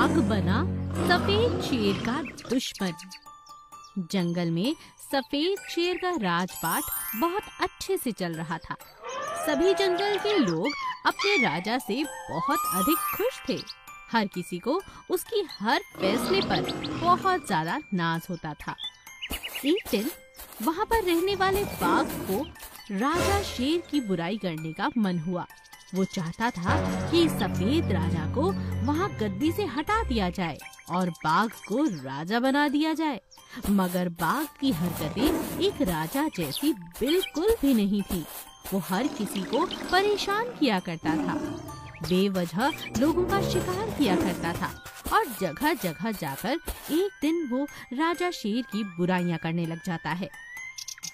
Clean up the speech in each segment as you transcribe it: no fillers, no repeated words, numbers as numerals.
बाघ बना सफेद शेर का दुश्मन। जंगल में सफेद शेर का राजपाट बहुत अच्छे से चल रहा था। सभी जंगल के लोग अपने राजा से बहुत अधिक खुश थे। हर किसी को उसकी हर फैसले पर बहुत ज्यादा नाज होता था। एक दिन वहाँ पर रहने वाले बाघ को राजा शेर की बुराई करने का मन हुआ। वो चाहता था कि सफेद राजा को वहाँ गद्दी से हटा दिया जाए और बाघ को राजा बना दिया जाए। मगर बाघ की हरकतें एक राजा जैसी बिल्कुल भी नहीं थी। वो हर किसी को परेशान किया करता था, बेवजह लोगों का शिकार किया करता था और जगह जगह जाकर एक दिन वो राजा शेर की बुराइयां करने लग जाता है।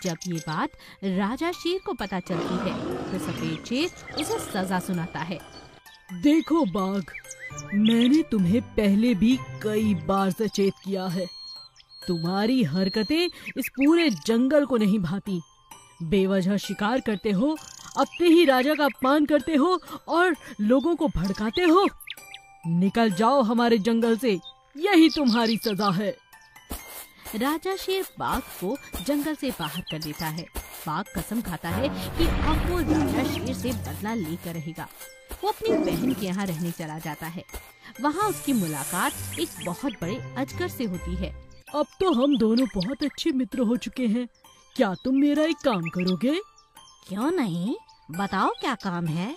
जब ये बात राजा शेर को पता चलती है तो सफेद शेर उसे सजा सुनाता है। देखो बाघ, मैंने तुम्हें पहले भी कई बार सचेत किया है। तुम्हारी हरकतें इस पूरे जंगल को नहीं भाती। बेवजह शिकार करते हो, अपने ही राजा का अपमान करते हो और लोगों को भड़काते हो। निकल जाओ हमारे जंगल से, यही तुम्हारी सजा है। राजा शेर बाघ को जंगल से बाहर कर देता है। बाघ कसम खाता है कि अब वो राजा शेर से बदला लेकर रहेगा। वो अपनी बहन के यहाँ रहने चला जाता है। वहाँ उसकी मुलाकात एक बहुत बड़े अजगर से होती है। अब तो हम दोनों बहुत अच्छे मित्र हो चुके हैं। क्या तुम मेरा एक काम करोगे? क्यों नहीं, बताओ क्या काम है।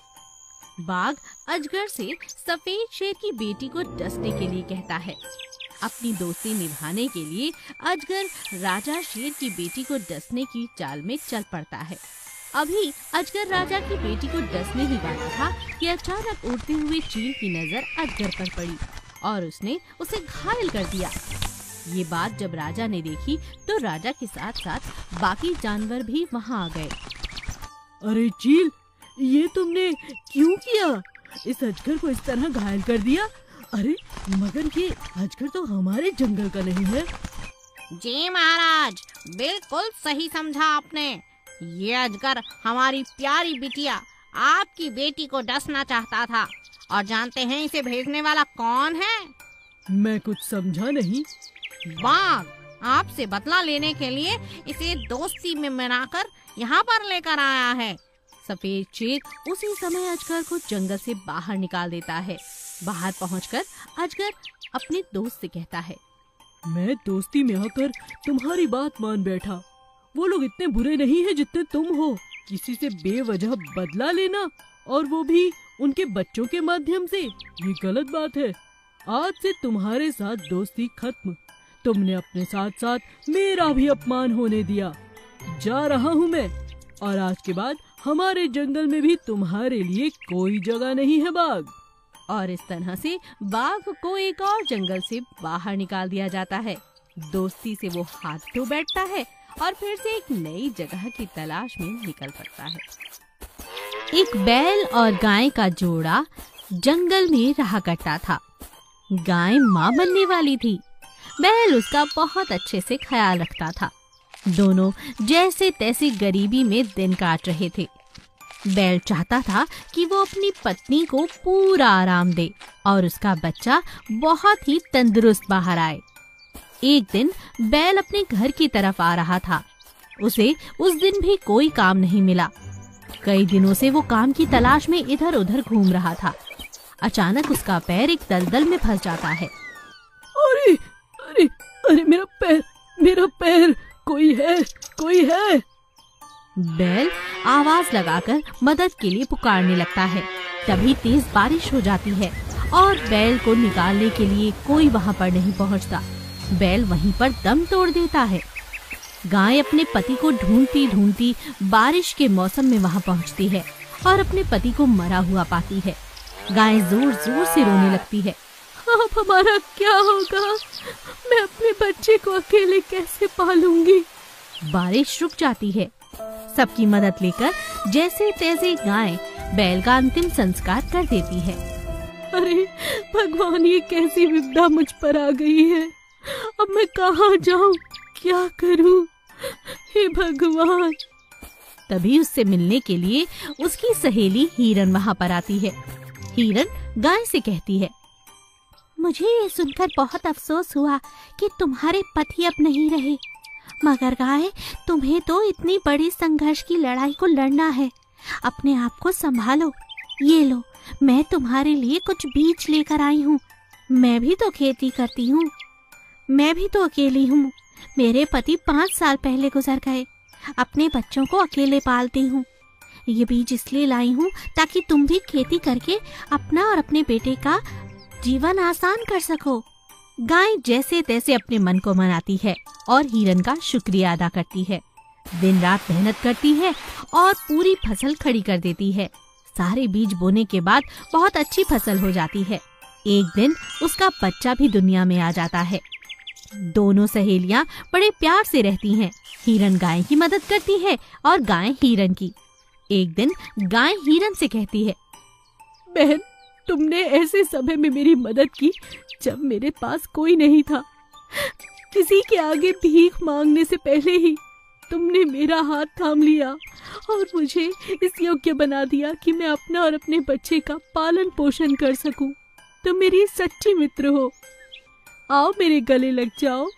बाघ अजगर से सफेद शेर की बेटी को डसने के लिए कहता है। अपनी दोस्ती निभाने के लिए अजगर राजा शेर की बेटी को डसने की चाल में चल पड़ता है। अभी अजगर राजा की बेटी को डसने ही वाला था कि अचानक उड़ते हुए चील की नजर अजगर पर पड़ी और उसने उसे घायल कर दिया। ये बात जब राजा ने देखी तो राजा के साथ साथ बाकी जानवर भी वहाँ आ गए। अरे चील, ये तुमने क्यों किया? इस अजगर को इस तरह घायल कर दिया। अरे मगर ये अजगर तो हमारे जंगल का नहीं है। जी महाराज, बिल्कुल सही समझा आपने। ये अजगर हमारी प्यारी बिटिया आपकी बेटी को डसना चाहता था। और जानते हैं इसे भेजने वाला कौन है? मैं कुछ समझा नहीं। बाघ आपसे बदला लेने के लिए इसे दोस्ती में मनाकर यहाँ पर लेकर आया है। सफेद शेर उसी समय अजगर को जंगल से बाहर निकाल देता है। बाहर पहुंचकर अजगर अपने दोस्त से कहता है, मैं दोस्ती में आकर तुम्हारी बात मान बैठा। वो लोग इतने बुरे नहीं हैं जितने तुम हो। किसी से बेवजह बदला लेना और वो भी उनके बच्चों के माध्यम से, ये गलत बात है। आज से तुम्हारे साथ दोस्ती खत्म। तुमने अपने साथ साथ मेरा भी अपमान होने दिया। जा रहा हूँ मैं, और आज के बाद हमारे जंगल में भी तुम्हारे लिए कोई जगह नहीं है बाघ। और इस तरह से बाघ को एक और जंगल से बाहर निकाल दिया जाता है। दोस्ती से वो हाथ धो बैठता है और फिर से एक नई जगह की तलाश में निकल पड़ता है। एक बैल और गाय का जोड़ा जंगल में रहा करता था। गाय माँ बनने वाली थी। बैल उसका बहुत अच्छे से ख्याल रखता था। दोनों जैसे तैसे गरीबी में दिन काट रहे थे। बैल चाहता था कि वो अपनी पत्नी को पूरा आराम दे और उसका बच्चा बहुत ही तंदुरुस्त बाहर आए। एक दिन बैल अपने घर की तरफ आ रहा था। उसे उस दिन भी कोई काम नहीं मिला। कई दिनों से वो काम की तलाश में इधर उधर घूम रहा था। अचानक उसका पैर एक दलदल में फंस जाता है। अरे अरे अरे मेरा पैर, कोई है। बैल आवाज लगाकर मदद के लिए पुकारने लगता है। तभी तेज बारिश हो जाती है और बैल को निकालने के लिए कोई वहाँ पर नहीं पहुँचता। बैल वहीं पर दम तोड़ देता है। गाय अपने पति को ढूंढती ढूंढती बारिश के मौसम में वहाँ पहुँचती है और अपने पति को मरा हुआ पाती है। गाय जोर जोर से रोने लगती है। अब हमारा क्या होगा? मैं अपने बच्चे को अकेले कैसे पालूंगी? बारिश रुक जाती है। सबकी मदद लेकर जैसे तैसे गाय बैल का अंतिम संस्कार कर देती है। अरे भगवान, ये कैसी विपदा मुझ पर आ गई है। अब मैं कहाँ जाऊँ, क्या करूँ? हे भगवान। तभी उससे मिलने के लिए उसकी सहेली हिरन वहाँ पर आती है। हिरन गाय से कहती है, मुझे ये सुनकर बहुत अफसोस हुआ कि तुम्हारे पति अब नहीं रहे। मगर गाय, तुम्हें तो इतनी बड़ी संघर्ष की लड़ाई को लड़ना है। अपने आप को संभालो। ये लो, मैं तुम्हारे लिए कुछ बीज लेकर आई हूँ। मैं भी तो खेती करती हूँ। मैं भी तो अकेली हूँ। मेरे पति 5 साल पहले गुजर गए। अपने बच्चों को अकेले पालती हूँ। ये बीज इसलिए लाई हूँ ताकि तुम भी खेती करके अपना और अपने बेटे का जीवन आसान कर सको। गाय जैसे तैसे अपने मन को मनाती है और हिरन का शुक्रिया अदा करती है। दिन रात मेहनत करती है और पूरी फसल खड़ी कर देती है। सारे बीज बोने के बाद बहुत अच्छी फसल हो जाती है। एक दिन उसका बच्चा भी दुनिया में आ जाता है। दोनों सहेलियां बड़े प्यार से रहती हैं। हिरन गाय की मदद करती है और गाय हिरन की। एक दिन गाय हिरन से कहती है, बहन, तुमने ऐसे समय में मेरी मदद की जब मेरे पास कोई नहीं था। किसी के आगे भीख मांगने से पहले ही तुमने मेरा हाथ थाम लिया और मुझे इस योग्य बना दिया कि मैं अपना और अपने बच्चे का पालन पोषण कर सकूं। तुम मेरी सच्ची मित्र हो। आओ मेरे गले लग जाओ।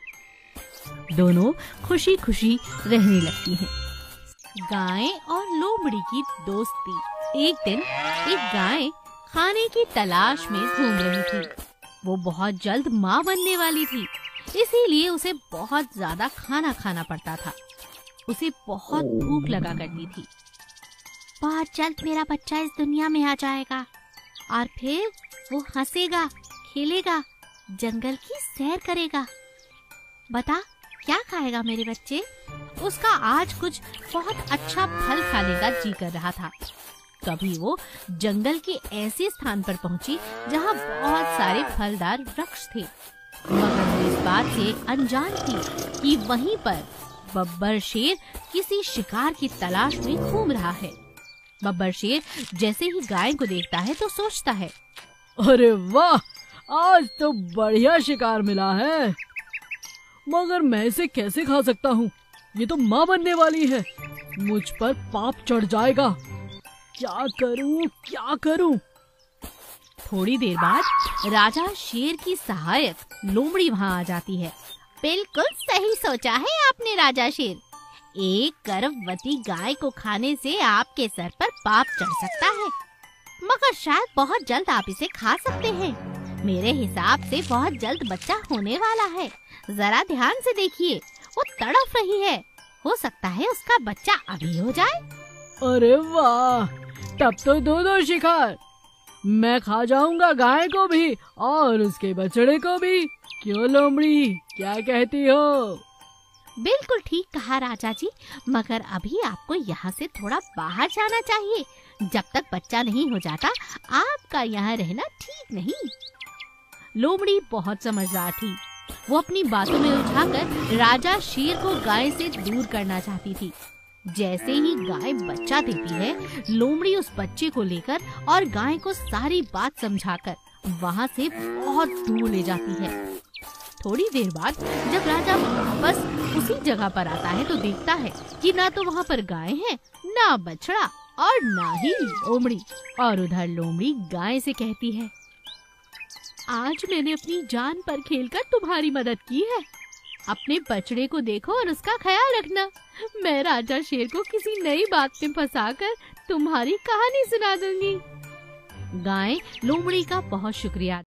दोनों खुशी खुशी रहने लगती हैं। गाय और लोमड़ी की दोस्ती। एक दिन एक गाय खाने की तलाश में घूम रही थी। वो बहुत जल्द माँ बनने वाली थी, इसीलिए उसे बहुत ज्यादा खाना खाना पड़ता था। उसे बहुत भूख लगा करती थी। बहुत जल्द मेरा बच्चा इस दुनिया में आ जाएगा और फिर वो हंसेगा, खेलेगा, जंगल की सैर करेगा। बता, क्या खाएगा मेरे बच्चे? उसका आज कुछ बहुत अच्छा फल खाने का जी कर रहा था। तभी वो जंगल के ऐसे स्थान पर पहुंची जहां बहुत सारे फलदार वृक्ष थे। मगर वो इस बात से अनजान थी कि वहीं पर बब्बर शेर किसी शिकार की तलाश में घूम रहा है। बब्बर शेर जैसे ही गाय को देखता है तो सोचता है, अरे वाह, आज तो बढ़िया शिकार मिला है। मगर मैं इसे कैसे खा सकता हूँ? ये तो माँ बनने वाली है। मुझ पर पाप चढ़ जाएगा। क्या करूँ, क्या करूँ? थोड़ी देर बाद राजा शेर की सहायक लोमड़ी वहाँ आ जाती है। बिल्कुल सही सोचा है आपने राजा शेर। एक गर्भवती गाय को खाने से आपके सर पर पाप चढ़ सकता है, मगर शायद बहुत जल्द आप इसे खा सकते हैं। मेरे हिसाब से बहुत जल्द बच्चा होने वाला है। जरा ध्यान से देखिए, वो तड़प रही है। हो सकता है उसका बच्चा अभी हो जाए। अरे वाह, तब तो दोनों शिकार। मैं खा जाऊंगा गाय को भी और उसके बछड़े को भी। क्यों लोमड़ी, क्या कहती हो? बिल्कुल ठीक कहा राजा जी, मगर अभी आपको यहाँ से थोड़ा बाहर जाना चाहिए। जब तक बच्चा नहीं हो जाता आपका यहाँ रहना ठीक नहीं। लोमड़ी बहुत समझदार थी। वो अपनी बातों में उलझाकर राजा शेर को गाय से दूर करना चाहती थी। जैसे ही गाय बच्चा देती है, लोमड़ी उस बच्चे को लेकर और गाय को सारी बात समझाकर वहाँ से बहुत दूर ले जाती है। थोड़ी देर बाद जब राजा वापस उसी जगह पर आता है तो देखता है कि ना तो वहाँ पर गाय है, ना बछड़ा और ना ही लोमड़ी। और उधर लोमड़ी गाय से कहती है, आज मैंने अपनी जान पर खेलकर तुम्हारी मदद की है। अपने बछड़े को देखो और उसका ख्याल रखना। मैं राजा शेर को किसी नई बात में फंसाकर तुम्हारी कहानी सुना दूंगी। गाय लोमड़ी का बहुत शुक्रिया